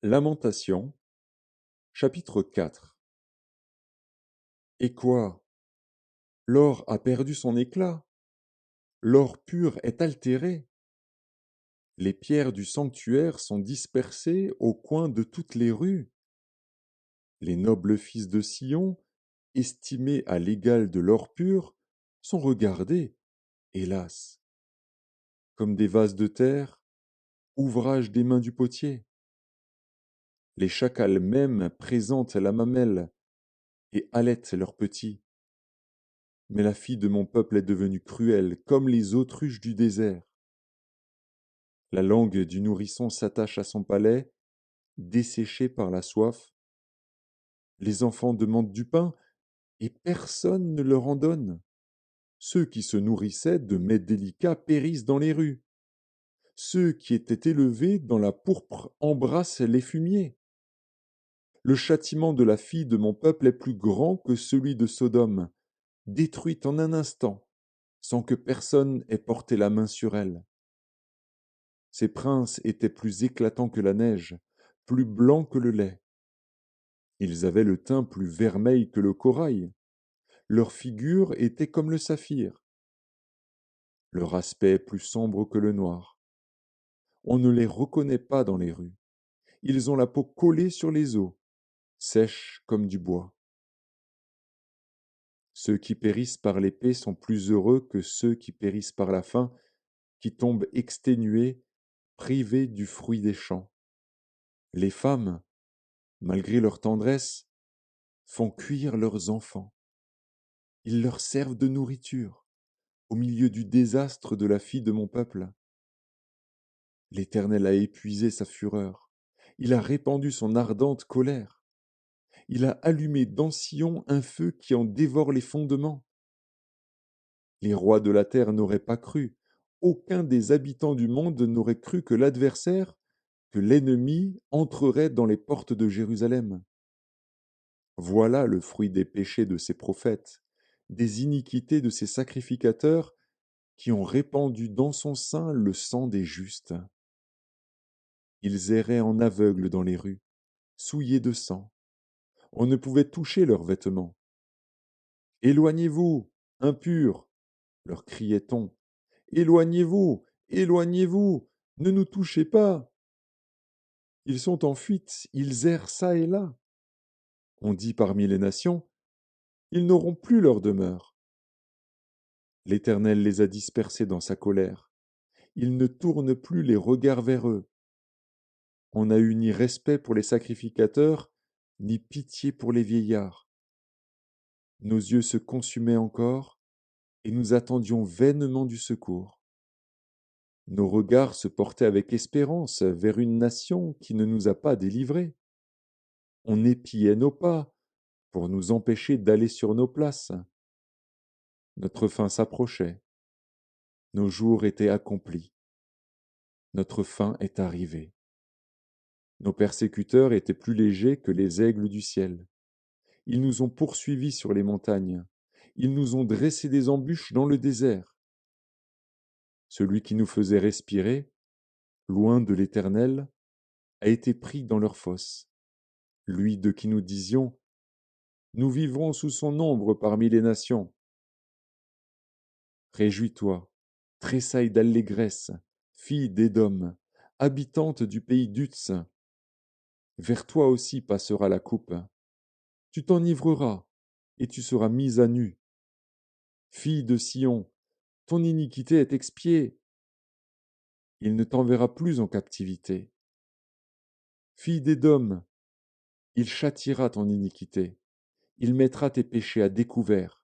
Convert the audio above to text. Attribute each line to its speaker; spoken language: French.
Speaker 1: Lamentations, chapitre 4. Et quoi? L'or a perdu son éclat, l'or pur est altéré. Les pierres du sanctuaire sont dispersées au coin de toutes les rues. Les nobles fils de Sion, estimés à l'égal de l'or pur, sont regardés, hélas, comme des vases de terre, ouvrage des mains du potier. Les chacals même présentent la mamelle et allaitent leurs petits. Mais la fille de mon peuple est devenue cruelle, comme les autruches du désert. La langue du nourrisson s'attache à son palais, desséché par la soif. Les enfants demandent du pain, et personne ne leur en donne. Ceux qui se nourrissaient de mets délicats périssent dans les rues. Ceux qui étaient élevés dans la pourpre embrassent les fumiers. Le châtiment de la fille de mon peuple est plus grand que celui de Sodome, détruite en un instant, sans que personne ait porté la main sur elle. Ces princes étaient plus éclatants que la neige, plus blancs que le lait. Ils avaient le teint plus vermeil que le corail. Leur figure était comme le saphir. Leur aspect plus sombre que le noir. On ne les reconnaît pas dans les rues. Ils ont la peau collée sur les os, sèche comme du bois. Ceux qui périssent par l'épée sont plus heureux que ceux qui périssent par la faim, qui tombent exténués, privés du fruit des champs. Les femmes, malgré leur tendresse, font cuire leurs enfants. Ils leur servent de nourriture au milieu du désastre de la fille de mon peuple. L'Éternel a épuisé sa fureur. Il a répandu son ardente colère. Il a allumé dans Sion un feu qui en dévore les fondements. Les rois de la terre n'auraient pas cru. Aucun des habitants du monde n'aurait cru que l'adversaire, que l'ennemi entrerait dans les portes de Jérusalem. Voilà le fruit des péchés de ses prophètes, des iniquités de ses sacrificateurs qui ont répandu dans son sein le sang des justes. Ils erraient en aveugles dans les rues, souillés de sang. On ne pouvait toucher leurs vêtements. Éloignez-vous, impurs, leur criait-on. Éloignez-vous, éloignez-vous, ne nous touchez pas. Ils sont en fuite, ils errent çà et là. On dit parmi les nations, ils n'auront plus leur demeure. L'Éternel les a dispersés dans sa colère. Il ne tourne plus les regards vers eux. On n'a eu ni respect pour les sacrificateurs, ni pitié pour les vieillards. Nos yeux se consumaient encore, et nous attendions vainement du secours. Nos regards se portaient avec espérance vers une nation qui ne nous a pas délivrés. On épiait nos pas pour nous empêcher d'aller sur nos places. Notre fin s'approchait. Nos jours étaient accomplis. Notre fin est arrivée. Nos persécuteurs étaient plus légers que les aigles du ciel. Ils nous ont poursuivis sur les montagnes. Ils nous ont dressé des embûches dans le désert. Celui qui nous faisait respirer, loin de l'Éternel, a été pris dans leur fosse. Lui de qui nous disions, nous vivrons sous son ombre parmi les nations. Réjouis-toi, tressaille d'allégresse, fille d'Édom, habitante du pays d'Utz. Vers toi aussi passera la coupe. Tu t'enivreras, et tu seras mise à nu. Fille de Sion, ton iniquité est expiée. Il ne t'enverra plus en captivité. Fille d'Édom, il châtiera ton iniquité. Il mettra tes péchés à découvert.